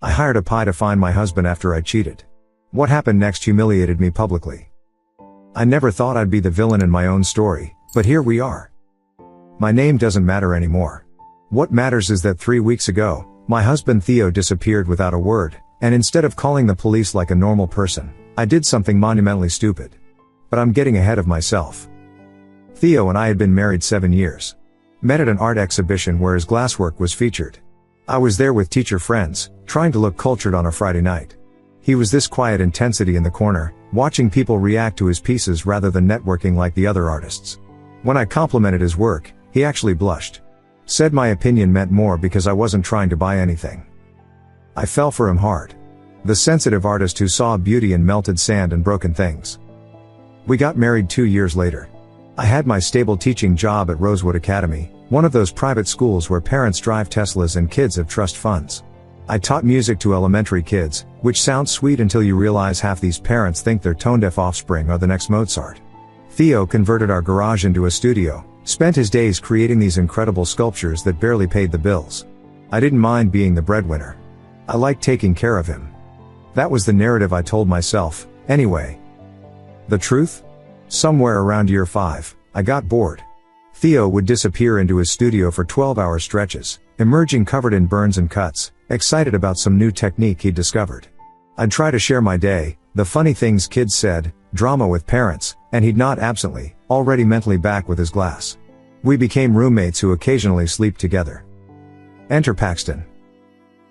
I hired a pie to find my husband after I cheated. What happened next humiliated me publicly. I never thought I'd be the villain in my own story, but here we are. My name doesn't matter anymore. What matters is that 3 weeks ago, my husband Theo disappeared without a word, and instead of calling the police like a normal person, I did something monumentally stupid. But I'm getting ahead of myself. Theo and I had been married 7 years. Met at an art exhibition where his glasswork was featured. I was there with teacher friends, trying to look cultured on a Friday night. He was this quiet intensity in the corner, watching people react to his pieces rather than networking like the other artists. When I complimented his work, he actually blushed. Said my opinion meant more because I wasn't trying to buy anything. I fell for him hard. The sensitive artist who saw beauty in melted sand and broken things. We got married 2 years later. I had my stable teaching job at Rosewood Academy, one of those private schools where parents drive Teslas and kids have trust funds. I taught music to elementary kids, which sounds sweet until you realize half these parents think their tone-deaf offspring are the next Mozart. Theo converted our garage into a studio, spent his days creating these incredible sculptures that barely paid the bills. I didn't mind being the breadwinner. I liked taking care of him. That was the narrative I told myself, anyway. The truth? Somewhere around year 5, I got bored. Theo would disappear into his studio for 12-hour stretches, emerging covered in burns and cuts, excited about some new technique he'd discovered. I'd try to share my day, the funny things kids said, drama with parents, and he'd nod absently, already mentally back with his glass. We became roommates who occasionally sleep together. Enter Paxton.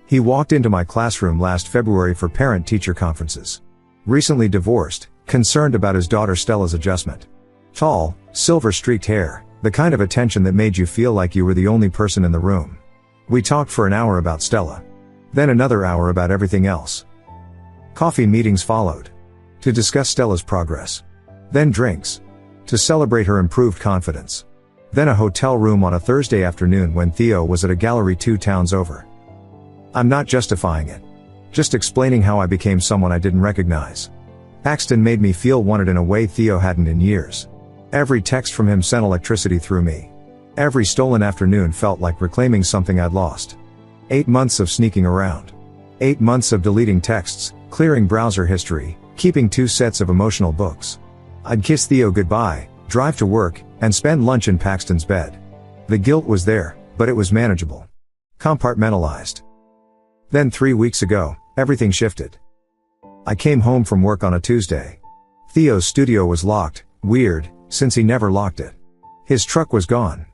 He walked into my classroom last February for parent-teacher conferences. Recently divorced, concerned about his daughter Stella's adjustment. Tall, silver-streaked hair, the kind of attention that made you feel like you were the only person in the room. We talked for an hour about Stella. Then another hour about everything else. Coffee meetings followed. To discuss Stella's progress. Then drinks. To celebrate her improved confidence. Then a hotel room on a Thursday afternoon when Theo was at a gallery 2 towns over. I'm not justifying it. Just explaining how I became someone I didn't recognize. Paxton made me feel wanted in a way Theo hadn't in years. Every text from him sent electricity through me. Every stolen afternoon felt like reclaiming something I'd lost. 8 months of sneaking around. 8 months of deleting texts, clearing browser history, keeping 2 sets of emotional books. I'd kiss Theo goodbye, drive to work, and spend lunch in Paxton's bed. The guilt was there, but it was manageable. Compartmentalized. Then 3 weeks ago, everything shifted. I came home from work on a Tuesday. Theo's studio was locked, weird, since he never locked it. His truck was gone.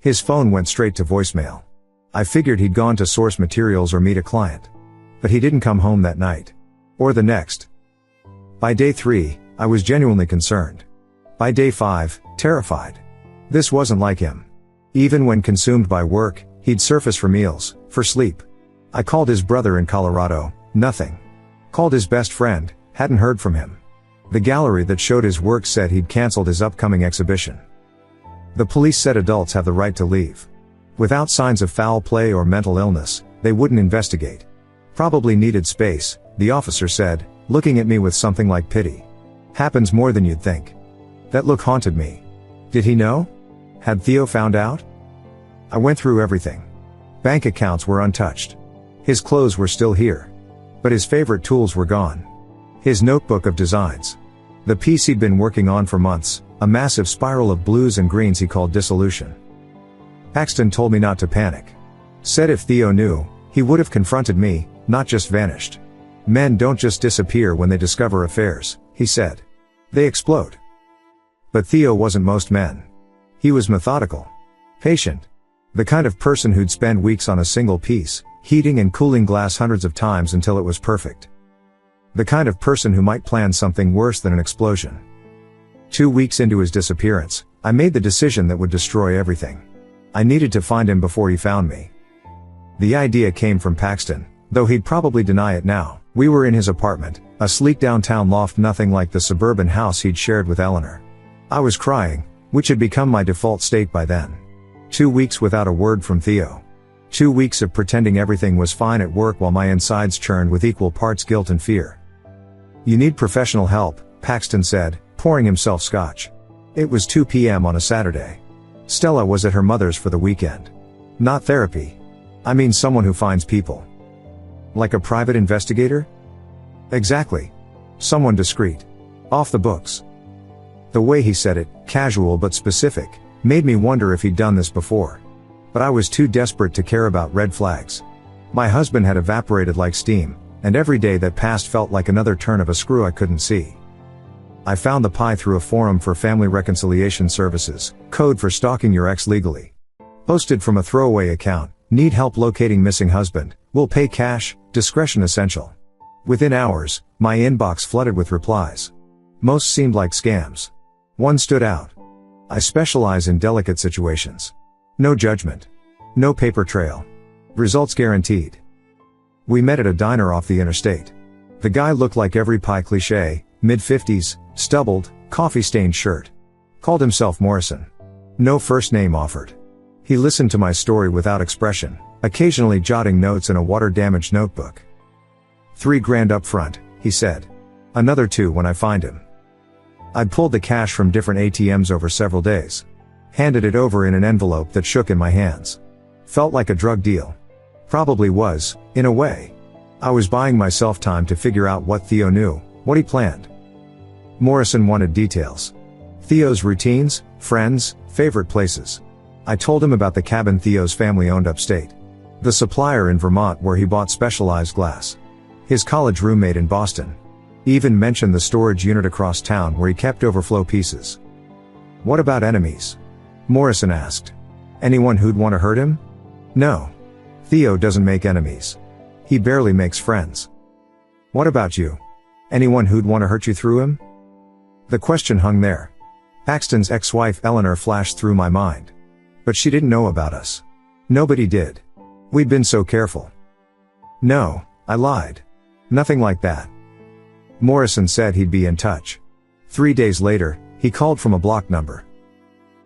His phone went straight to voicemail. I figured he'd gone to source materials or meet a client. But he didn't come home that night. Or the next. By day 3, I was genuinely concerned. By day 5, terrified. This wasn't like him. Even when consumed by work, he'd surface for meals, for sleep. I called his brother in Colorado, nothing. Called his best friend, hadn't heard from him. The gallery that showed his work said he'd canceled his upcoming exhibition. The police said adults have the right to leave. Without signs of foul play or mental illness, they wouldn't investigate. Probably needed space, the officer said, looking at me with something like pity. Happens more than you'd think. That look haunted me. Did he know? Had Theo found out? I went through everything. Bank accounts were untouched. His clothes were still here. But his favorite tools were gone. His notebook of designs. The piece he'd been working on for months, a massive spiral of blues and greens he called dissolution. Paxton told me not to panic. Said if Theo knew, he would have confronted me, not just vanished. Men don't just disappear when they discover affairs, he said. They explode. But Theo wasn't most men. He was methodical. Patient. The kind of person who'd spend weeks on a single piece, heating and cooling glass hundreds of times until it was perfect. The kind of person who might plan something worse than an explosion. 2 weeks into his disappearance, I made the decision that would destroy everything. I needed to find him before he found me. The idea came from Paxton, though he'd probably deny it now. We were in his apartment, a sleek downtown loft nothing like the suburban house he'd shared with Eleanor. I was crying, which had become my default state by then. 2 weeks without a word from Theo. 2 weeks of pretending everything was fine at work while my insides churned with equal parts guilt and fear. You need professional help, Paxton said, pouring himself scotch. It was 2 p.m. on a Saturday. Stella was at her mother's for the weekend. Not therapy. I mean someone who finds people. Like a private investigator? Exactly. Someone discreet. Off the books. The way he said it, casual but specific, made me wonder if he'd done this before. But I was too desperate to care about red flags. My husband had evaporated like steam, and every day that passed felt like another turn of a screw I couldn't see. I found the pie through a forum for family reconciliation services, code for stalking your ex legally. Posted from a throwaway account, need help locating missing husband, will pay cash, discretion essential. Within hours, my inbox flooded with replies. Most seemed like scams. One stood out. I specialize in delicate situations. No judgment. No paper trail. Results guaranteed. We met at a diner off the interstate. The guy looked like every pie cliché, mid-50s, stubbled, coffee-stained shirt. Called himself Morrison. No first name offered. He listened to my story without expression, occasionally jotting notes in a water-damaged notebook. $3,000 up front, he said. Another 2 when I find him. I'd pulled the cash from different ATMs over several days. Handed it over in an envelope that shook in my hands. Felt like a drug deal. Probably was, in a way. I was buying myself time to figure out what Theo knew, what he planned. Morrison wanted details. Theo's routines, friends, favorite places. I told him about the cabin Theo's family owned upstate. The supplier in Vermont where he bought specialized glass. His college roommate in Boston. Even mentioned the storage unit across town where he kept overflow pieces. What about enemies? Morrison asked. Anyone who'd want to hurt him? No. Theo doesn't make enemies. He barely makes friends. What about you? Anyone who'd want to hurt you through him? The question hung there. Paxton's ex-wife Eleanor flashed through my mind. But she didn't know about us. Nobody did. We'd been so careful. No, I lied. Nothing like that. Morrison said he'd be in touch. 3 days later, he called from a blocked number.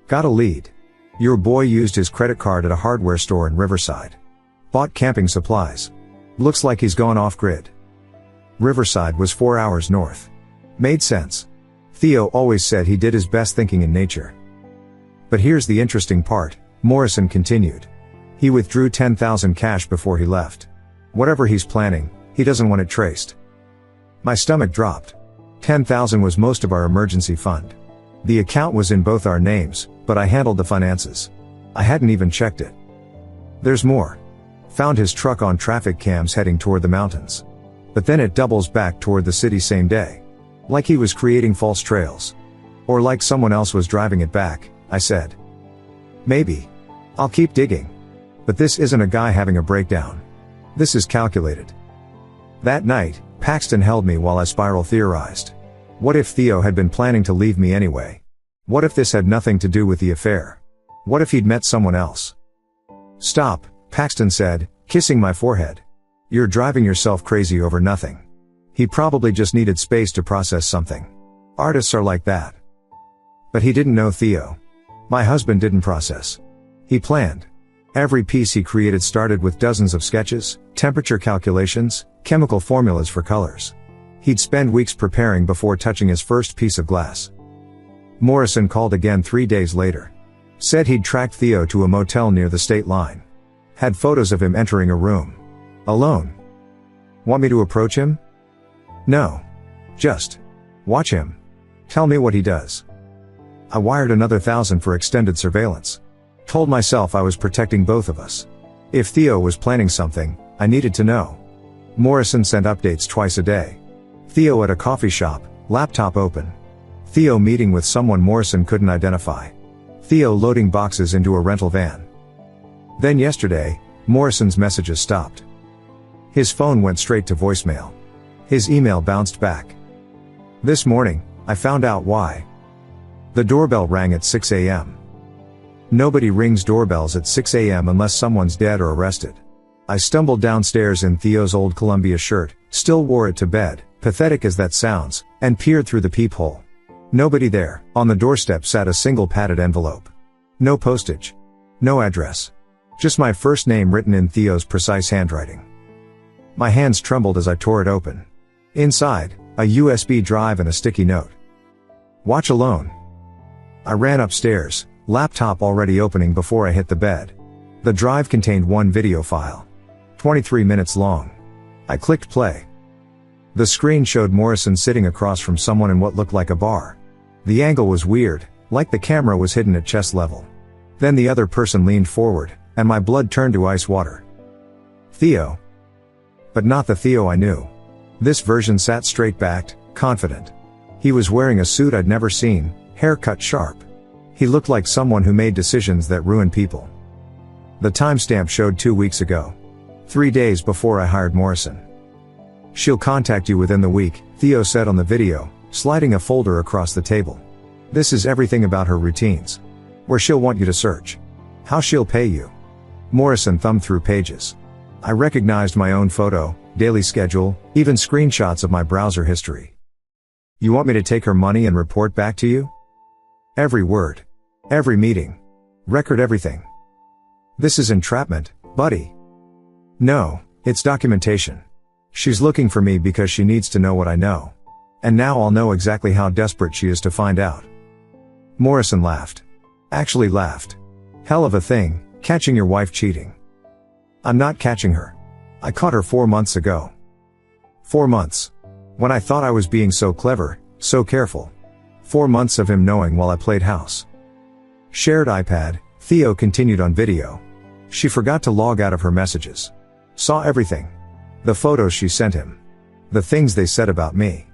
Got a lead. Your boy used his credit card at a hardware store in Riverside. Bought camping supplies. Looks like he's gone off-grid. Riverside was 4 hours north. Made sense. Theo always said he did his best thinking in nature. But here's the interesting part, Morrison continued. He withdrew $10,000 cash before he left. Whatever he's planning, he doesn't want it traced. My stomach dropped. $10,000 was most of our emergency fund. The account was in both our names, but I handled the finances. I hadn't even checked it. There's more. Found his truck on traffic cams heading toward the mountains. But then it doubles back toward the city same day. Like he was creating false trails. Or like someone else was driving it back, I said. Maybe. I'll keep digging. But this isn't a guy having a breakdown. This is calculated. That night, Paxton held me while I spiral theorized. What if Theo had been planning to leave me anyway? What if this had nothing to do with the affair? What if he'd met someone else? Stop, Paxton said, kissing my forehead. You're driving yourself crazy over nothing. He probably just needed space to process something. Artists are like that. But he didn't know Theo. My husband didn't process. He planned. Every piece he created started with dozens of sketches, temperature calculations, chemical formulas for colors. He'd spend weeks preparing before touching his first piece of glass. Morrison called again 3 days later. Said he'd tracked Theo to a motel near the state line. Had photos of him entering a room. Alone. Want me to approach him? No. Just watch him. Tell me what he does. I wired another $1,000 for extended surveillance. Told myself I was protecting both of us. If Theo was planning something, I needed to know. Morrison sent updates twice a day. Theo at a coffee shop, laptop open. Theo meeting with someone Morrison couldn't identify. Theo loading boxes into a rental van. Then yesterday, Morrison's messages stopped. His phone went straight to voicemail. His email bounced back. This morning, I found out why. The doorbell rang at 6 a.m. Nobody rings doorbells at 6 a.m. unless someone's dead or arrested. I stumbled downstairs in Theo's old Columbia shirt, still wore it to bed, pathetic as that sounds, and peered through the peephole. Nobody there. On the doorstep sat a single padded envelope. No postage. No address. Just my first name written in Theo's precise handwriting. My hands trembled as I tore it open. Inside, a USB drive and a sticky note. Watch alone. I ran upstairs, laptop already opening before I hit the bed. The drive contained one video file. 23 minutes long. I clicked play. The screen showed Morrison sitting across from someone in what looked like a bar. The angle was weird, like the camera was hidden at chest level. Then the other person leaned forward, and my blood turned to ice water. Theo. But not the Theo I knew. This version sat straight-backed, confident. He was wearing a suit I'd never seen, hair cut sharp. He looked like someone who made decisions that ruined people. The timestamp showed 2 weeks ago. 3 days before I hired Morrison. She'll contact you within the week, Theo said on the video, sliding a folder across the table. This is everything about her routines. Where she'll want you to search. How she'll pay you. Morrison thumbed through pages. I recognized my own photo, daily schedule, even screenshots of my browser history. You want me to take her money and report back to you? Every word. Every meeting. Record everything. This is entrapment, buddy. No, it's documentation. She's looking for me because she needs to know what I know. And now I'll know exactly how desperate she is to find out. Morrison laughed. Actually laughed. Hell of a thing, catching your wife cheating. I'm not catching her. I caught her 4 months ago. 4 months. When I thought I was being so clever, so careful. 4 months of him knowing while I played house. Shared iPad, Theo continued on video. She forgot to log out of her messages. Saw everything. The photos she sent him. The things they said about me.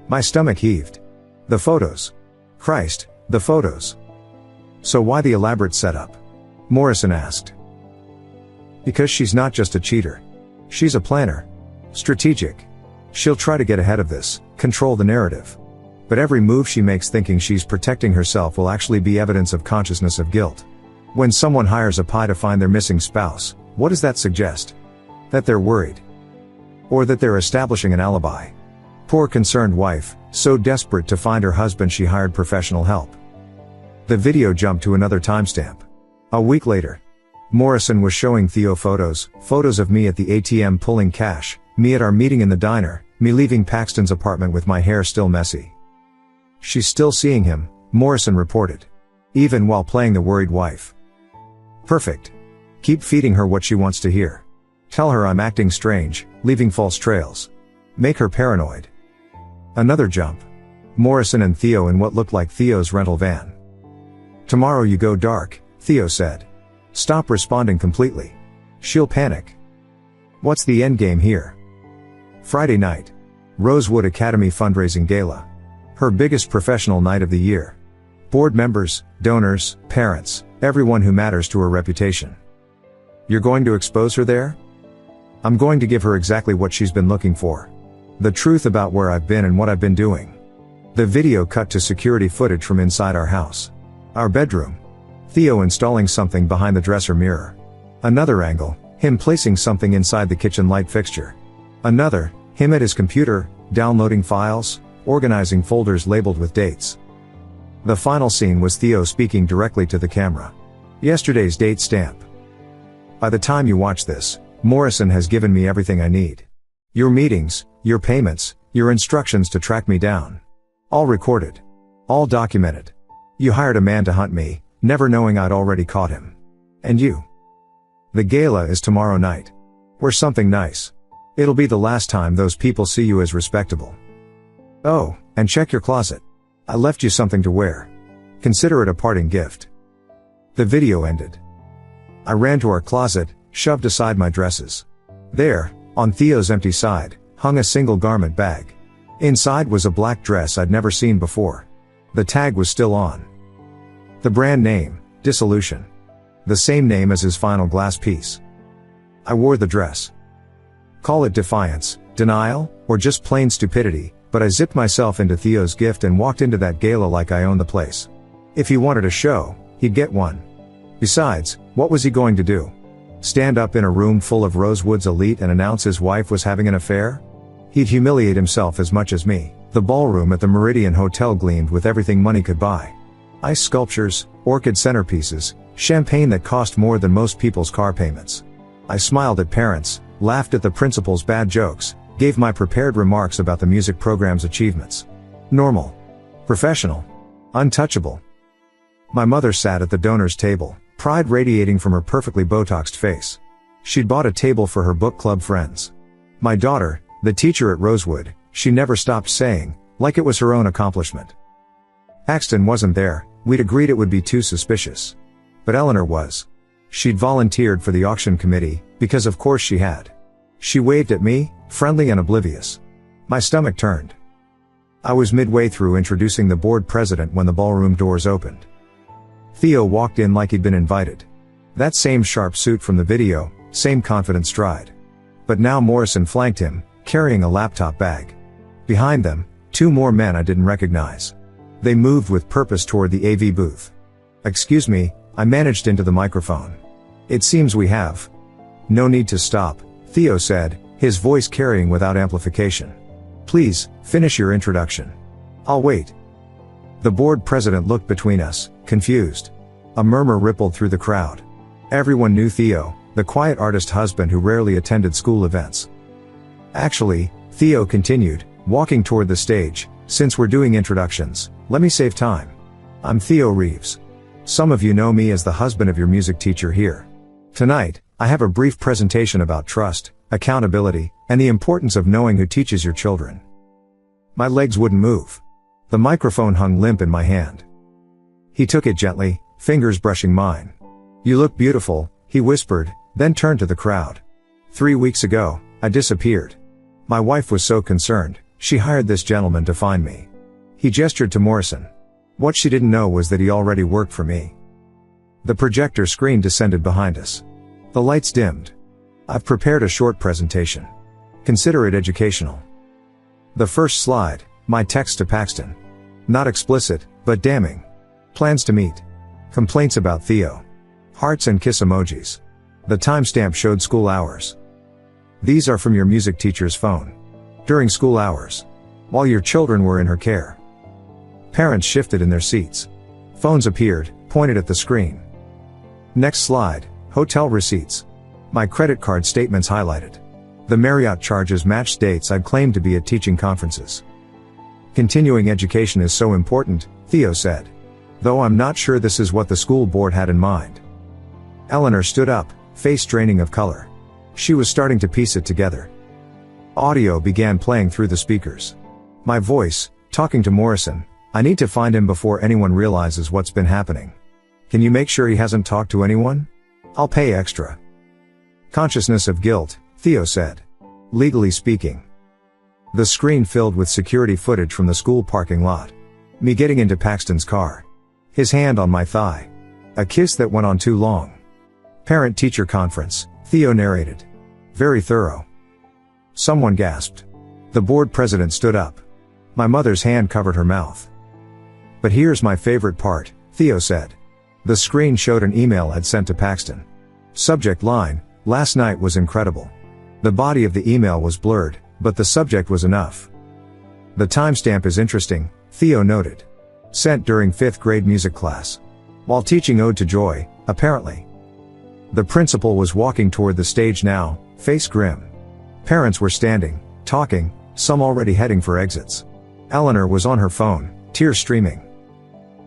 My stomach heaved. The photos. Christ, the photos. So why the elaborate setup? Morrison asked. Because she's not just a cheater. She's a planner. Strategic. She'll try to get ahead of this, control the narrative. But every move she makes thinking she's protecting herself will actually be evidence of consciousness of guilt. When someone hires a PI to find their missing spouse, what does that suggest? That they're worried. Or that they're establishing an alibi. Poor concerned wife, so desperate to find her husband she hired professional help. The video jumped to another timestamp. A week later. Morrison was showing Theo photos of me at the ATM pulling cash, me at our meeting in the diner, me leaving Paxton's apartment with my hair still messy. She's still seeing him, Morrison reported. Even while playing the worried wife. Perfect. Keep feeding her what she wants to hear. Tell her I'm acting strange, leaving false trails. Make her paranoid. Another jump. Morrison and Theo in what looked like Theo's rental van. Tomorrow you go dark, Theo said. Stop responding completely. She'll panic. What's the endgame here? Friday night. Rosewood Academy fundraising gala. Her biggest professional night of the year. Board members, donors, parents, everyone who matters to her reputation. You're going to expose her there? I'm going to give her exactly what she's been looking for. The truth about where I've been and what I've been doing. The video cut to security footage from inside our house. Our bedroom. Theo installing something behind the dresser mirror. Another angle, him placing something inside the kitchen light fixture. Another, him at his computer, downloading files, organizing folders labeled with dates. The final scene was Theo speaking directly to the camera. Yesterday's date stamp. By the time you watch this, Morrison has given me everything I need. Your meetings, your payments, your instructions to track me down. All recorded. All documented. You hired a man to hunt me, never knowing I'd already caught him. And you. The gala is tomorrow night. Wear something nice. It'll be the last time those people see you as respectable. Oh, and check your closet. I left you something to wear. Consider it a parting gift. The video ended. I ran to our closet, shoved aside my dresses. There, on Theo's empty side, hung a single garment bag. Inside was a black dress I'd never seen before. The tag was still on. The brand name, Dissolution. The same name as his final glass piece. I wore the dress. Call it defiance, denial, or just plain stupidity, but I zipped myself into Theo's gift and walked into that gala like I owned the place. If he wanted a show, he'd get one. Besides, what was he going to do? Stand up in a room full of Rosewood's elite and announce his wife was having an affair? He'd humiliate himself as much as me. The ballroom at the Meridian Hotel gleamed with everything money could buy. Ice sculptures, orchid centerpieces, champagne that cost more than most people's car payments. I smiled at parents, laughed at the principal's bad jokes, gave my prepared remarks about the music program's achievements. Normal. Professional. Untouchable. My mother sat at the donors' table, pride radiating from her perfectly Botoxed face. She'd bought a table for her book club friends. My daughter, the teacher at Rosewood, she never stopped saying, like it was her own accomplishment. Axton wasn't there, we'd agreed it would be too suspicious. But Eleanor was. She'd volunteered for the auction committee, because of course she had. She waved at me, friendly and oblivious. My stomach turned. I was midway through introducing the board president when the ballroom doors opened. Theo walked in like he'd been invited. That same sharp suit from the video, same confident stride. But now Morrison flanked him, carrying a laptop bag. Behind them, 2 more men I didn't recognize. They moved with purpose toward the AV booth. "Excuse me," I managed into the microphone. "It seems we have." "No need to stop," Theo said, his voice carrying without amplification. "Please, finish your introduction. I'll wait." The board president looked between us, confused. A murmur rippled through the crowd. Everyone knew Theo, the quiet artist husband who rarely attended school events. "Actually," Theo continued, walking toward the stage, "since we're doing introductions, let me save time. I'm Theo Reeves. Some of you know me as the husband of your music teacher here. Tonight, I have a brief presentation about trust, accountability, and the importance of knowing who teaches your children." My legs wouldn't move. The microphone hung limp in my hand. He took it gently, fingers brushing mine. "You look beautiful," he whispered, then turned to the crowd. 3 weeks ago, I disappeared. My wife was so concerned, she hired this gentleman to find me. He gestured to Morrison. What she didn't know was that he already worked for me. The projector screen descended behind us. The lights dimmed. "I've prepared a short presentation. Consider it educational." The first slide, my text to Paxton. Not explicit, but damning. Plans to meet. Complaints about Theo. Hearts and kiss emojis. The timestamp showed school hours. "These are from your music teacher's phone. During school hours. While your children were in her care." Parents shifted in their seats. Phones appeared, pointed at the screen. Next slide, hotel receipts. My credit card statements highlighted. The Marriott charges matched dates I'd claimed to be at teaching conferences. "Continuing education is so important," Theo said. "Though I'm not sure this is what the school board had in mind." Eleanor stood up, face draining of color. She was starting to piece it together. Audio began playing through the speakers. My voice, talking to Morrison. "I need to find him before anyone realizes what's been happening. Can you make sure he hasn't talked to anyone? I'll pay extra." "Consciousness of guilt," Theo said. "Legally speaking." The screen filled with security footage from the school parking lot. Me getting into Paxton's car. His hand on my thigh. A kiss that went on too long. "Parent-teacher conference," Theo narrated. "Very thorough." Someone gasped. The board president stood up. My mother's hand covered her mouth. "But here's my favorite part," Theo said. The screen showed an email I'd sent to Paxton. Subject line, "Last night was incredible." The body of the email was blurred, but the subject was enough. "The timestamp is interesting," Theo noted. "Sent during 5th grade music class. While teaching Ode to Joy, apparently." The principal was walking toward the stage now, face grim. Parents were standing, talking, some already heading for exits. Eleanor was on her phone, tears streaming.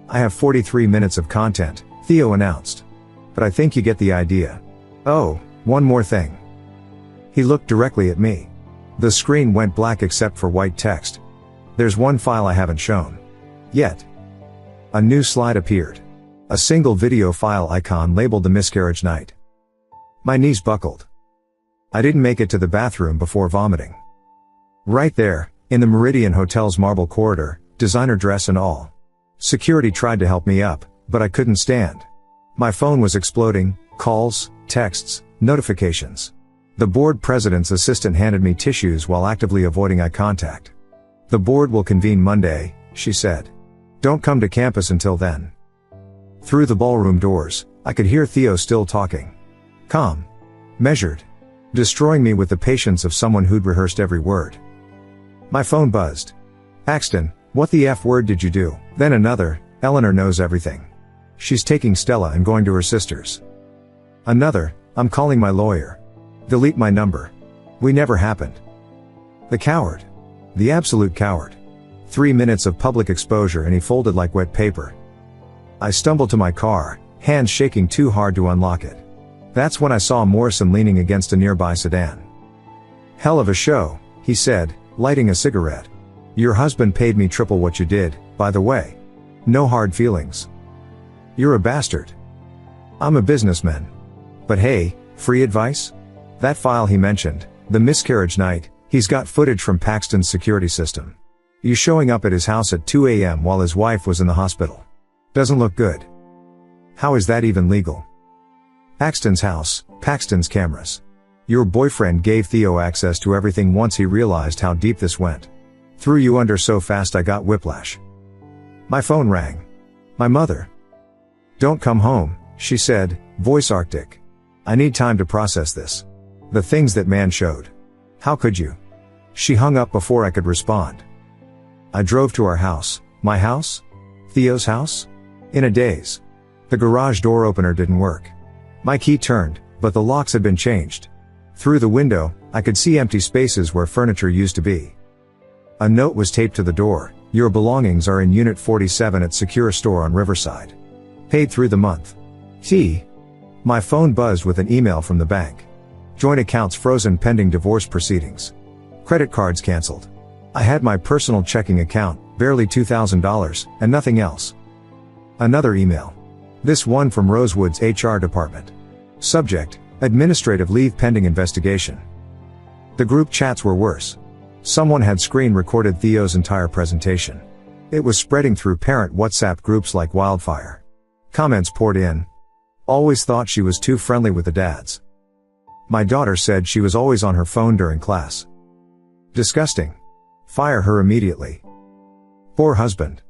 "I have 43 minutes of content," Theo announced. "But I think you get the idea. Oh, one more thing." He looked directly at me. The screen went black except for white text. "There's one file I haven't shown. Yet." A new slide appeared. A single video file icon labeled The Miscarriage Night. My knees buckled. I didn't make it to the bathroom before vomiting. Right there, in the Meridian Hotel's marble corridor, designer dress and all. Security tried to help me up, but I couldn't stand. My phone was exploding, calls, texts, notifications. The board president's assistant handed me tissues while actively avoiding eye contact. "The board will convene Monday," she said. "Don't come to campus until then." Through the ballroom doors, I could hear Theo still talking. Calm. Measured. Destroying me with the patience of someone who'd rehearsed every word. My phone buzzed. "Axton, what the F word did you do?" Then another, "Eleanor knows everything. She's taking Stella and going to her sister's." Another, "I'm calling my lawyer. Delete my number. We never happened." The coward. The absolute coward. 3 minutes of public exposure and he folded like wet paper. I stumbled to my car, hands shaking too hard to unlock it. That's when I saw Morrison leaning against a nearby sedan. Hell of a show, he said, lighting a cigarette. Your husband paid me triple what you did, by the way. No hard feelings. You're a bastard. I'm a businessman. But hey, free advice? That file he mentioned, the miscarriage night, he's got footage from Paxton's security system. You showing up at his house at 2 a.m. while his wife was in the hospital. Doesn't look good. How is that even legal? Paxton's house, Paxton's cameras. Your boyfriend gave Theo access to everything once he realized how deep this went. Threw you under so fast I got whiplash. My phone rang. My mother. Don't come home, she said, voice arctic. I need time to process this. The things that man showed. How could you? She hung up before I could respond. I drove to our house. My house? Theo's house? In a daze. The garage door opener didn't work. My key turned, but the locks had been changed. Through the window, I could see empty spaces where furniture used to be. A note was taped to the door. Your belongings are in Unit 47 at Secure Store on Riverside. Paid through the month. My phone buzzed with an email from the bank. Joint accounts frozen pending divorce proceedings. Credit cards canceled. I had my personal checking account, barely $2,000, and nothing else. Another email. This one from Rosewood's HR department. Subject, administrative leave pending investigation. The group chats were worse. Someone had screen recorded Theo's entire presentation. It was spreading through parent WhatsApp groups like wildfire. Comments poured in. Always thought she was too friendly with the dads. My daughter said she was always on her phone during class. Disgusting. Fire her immediately. Poor husband.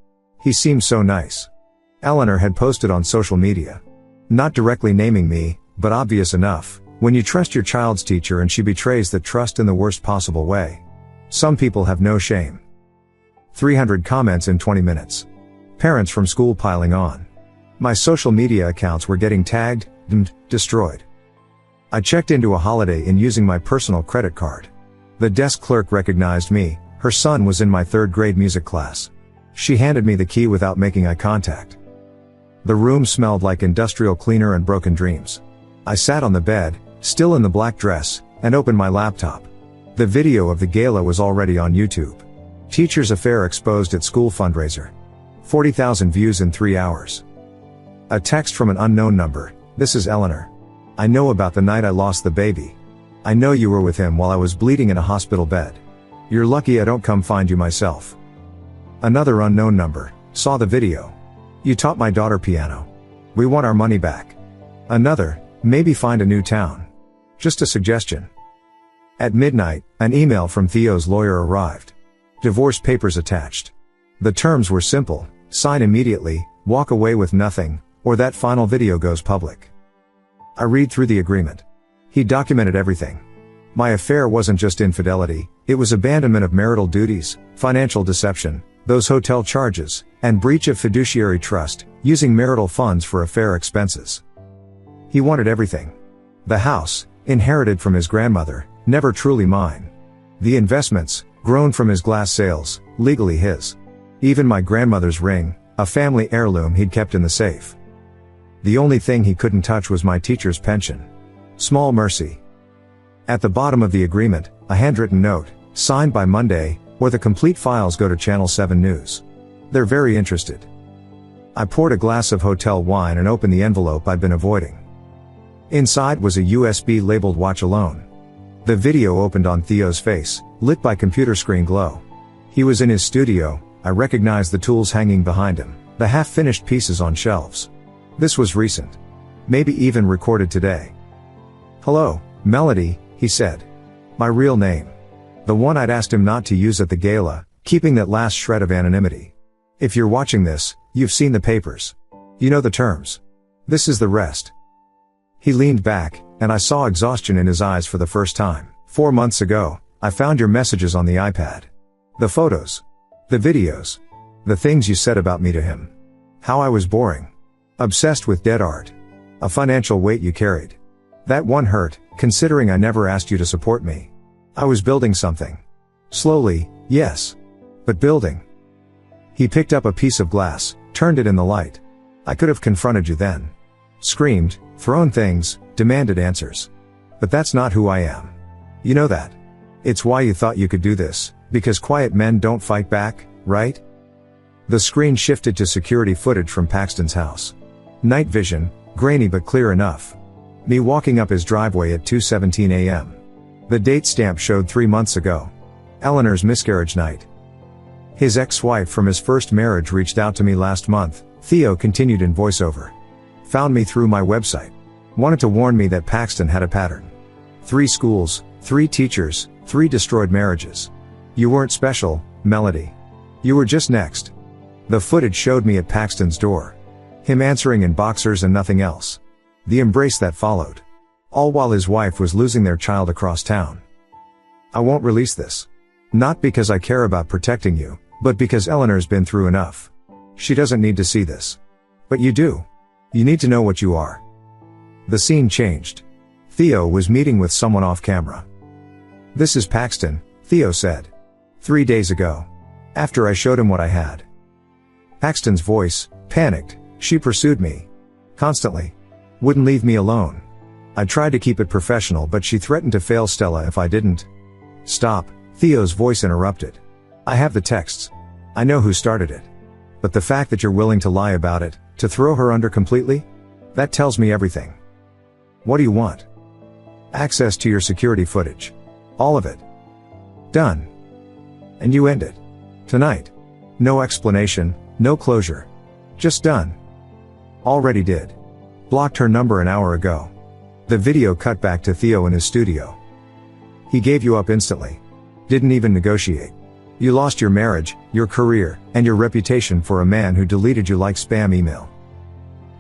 He seemed so nice. Eleanor had posted on social media. Not directly naming me, but obvious enough, when you trust your child's teacher and she betrays that trust in the worst possible way. Some people have no shame. 300 comments in 20 minutes. Parents from school piling on. My social media accounts were getting tagged, destroyed. I checked into a Holiday Inn using my personal credit card. The desk clerk recognized me. Her son was in my 3rd grade music class. She handed me the key without making eye contact. The room smelled like industrial cleaner and broken dreams. I sat on the bed, still in the black dress, and opened my laptop. The video of the gala was already on YouTube. Teacher's affair exposed at school fundraiser. 40,000 views in 3 hours. A text from an unknown number. This is Eleanor. I know about the night I lost the baby. I know you were with him while I was bleeding in a hospital bed. You're lucky I don't come find you myself. Another unknown number. Saw the video. You taught my daughter piano. We want our money back. Another. Maybe find a new town. Just a suggestion. At midnight, an email from Theo's lawyer arrived. Divorce papers attached. The terms were simple: sign immediately, walk away with nothing, or that final video goes public. I read through the agreement. He documented everything. My affair wasn't just infidelity, it was abandonment of marital duties, financial deception, those hotel charges, and breach of fiduciary trust, using marital funds for affair expenses. He wanted everything. The house, inherited from his grandmother, never truly mine. The investments, grown from his glass sales, legally his. Even my grandmother's ring, a family heirloom he'd kept in the safe. The only thing he couldn't touch was my teacher's pension. Small mercy. At the bottom of the agreement, a handwritten note, signed by Monday, or the complete files go to Channel 7 News. They're very interested. I poured a glass of hotel wine and opened the envelope I'd been avoiding. Inside was a USB labeled "Watch Alone." The video opened on Theo's face, lit by computer screen glow. He was in his studio. I recognized the tools hanging behind him, the half-finished pieces on shelves. This was recent. Maybe even recorded today. "Hello, Melody," he said. My real name. The one I'd asked him not to use at the gala, keeping that last shred of anonymity. If you're watching this, you've seen the papers. You know the terms. This is the rest. He leaned back, and I saw exhaustion in his eyes for the first time. 4 months ago, I found your messages on the iPad. The photos. The videos. The things you said about me to him. How I was boring. Obsessed with dead art. A financial weight you carried. That one hurt, considering I never asked you to support me. I was building something. Slowly, yes. But building. He picked up a piece of glass, turned it in the light. I could have confronted you then. Screamed, thrown things, demanded answers. But that's not who I am. You know that. It's why you thought you could do this, because quiet men don't fight back, right? The screen shifted to security footage from Paxton's house. Night vision, grainy but clear enough. Me walking up his driveway at 2:17 a.m. The date stamp showed 3 months ago. Eleanor's miscarriage night. His ex-wife from his first marriage reached out to me last month, Theo continued in voiceover. Found me through my website. Wanted to warn me that Paxton had a pattern. 3 schools, 3 teachers, 3 destroyed marriages. You weren't special, Melody. You were just next. The footage showed me at Paxton's door. Him answering in boxers and nothing else. The embrace that followed. All while his wife was losing their child across town. I won't release this. Not because I care about protecting you, but because Eleanor's been through enough. She doesn't need to see this. But you do. You need to know what you are. The scene changed. Theo was meeting with someone off camera. This is Paxton, Theo said. 3 days ago. After I showed him what I had. Paxton's voice, panicked. She pursued me. Constantly. Wouldn't leave me alone. I tried to keep it professional but she threatened to fail Stella if I didn't. Stop, Theo's voice interrupted. I have the texts. I know who started it. But the fact that you're willing to lie about it, to throw her under completely? That tells me everything. What do you want? Access to your security footage. All of it. Done. And you end it. Tonight. No explanation, no closure. Just done. Already did. Blocked her number an hour ago. The video cut back to Theo in his studio. He gave you up instantly. Didn't even negotiate. You lost your marriage, your career, and your reputation for a man who deleted you like spam email.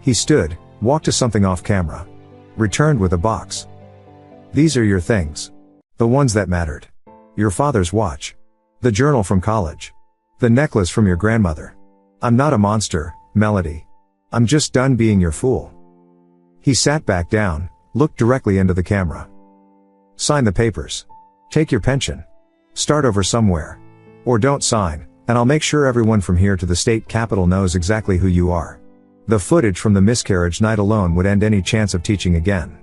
He stood, walked to something off camera. Returned with a box. These are your things. The ones that mattered. Your father's watch. The journal from college. The necklace from your grandmother. I'm not a monster, Melody. I'm just done being your fool. He sat back down, looked directly into the camera. Sign the papers. Take your pension. Start over somewhere. Or don't sign, and I'll make sure everyone from here to the state capitol knows exactly who you are. The footage from the miscarriage night alone would end any chance of teaching again.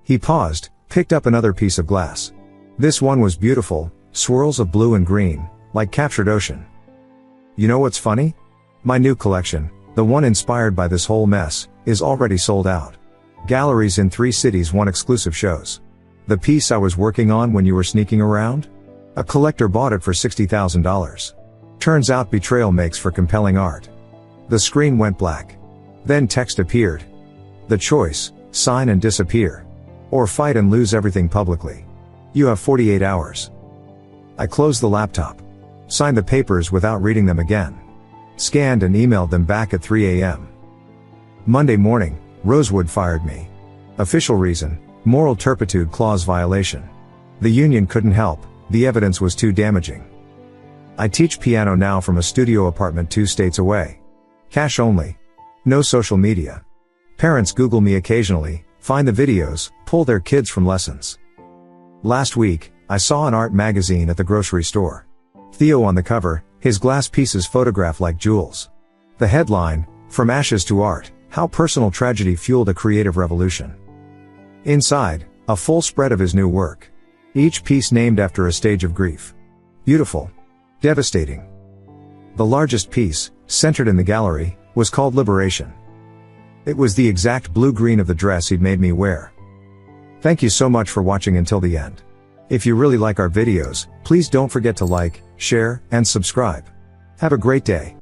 He paused, picked up another piece of glass. This one was beautiful, swirls of blue and green, like captured ocean. You know what's funny? My new collection, the one inspired by this whole mess, is already sold out. Galleries in 3 cities want exclusive shows. The piece I was working on when you were sneaking around? A collector bought it for $60,000. Turns out betrayal makes for compelling art. The screen went black. Then text appeared. The choice, sign and disappear. Or fight and lose everything publicly. You have 48 hours. I closed the laptop. Signed the papers without reading them again. Scanned and emailed them back at 3 a.m. Monday morning, Rosewood fired me. Official reason, moral turpitude clause violation. The union couldn't help, the evidence was too damaging. I teach piano now from a studio apartment 2 states away. Cash only. No social media. Parents Google me occasionally, find the videos, pull their kids from lessons. Last week, I saw an art magazine at the grocery store. Theo on the cover, his glass pieces photographed like jewels. The headline, From Ashes to Art, How Personal Tragedy Fueled a Creative Revolution. Inside, a full spread of his new work. Each piece named after a stage of grief. Beautiful. Devastating. The largest piece, centered in the gallery, was called Liberation. It was the exact blue-green of the dress he'd made me wear. Thank you so much for watching until the end. If you really like our videos, please don't forget to like, share, and subscribe. Have a great day.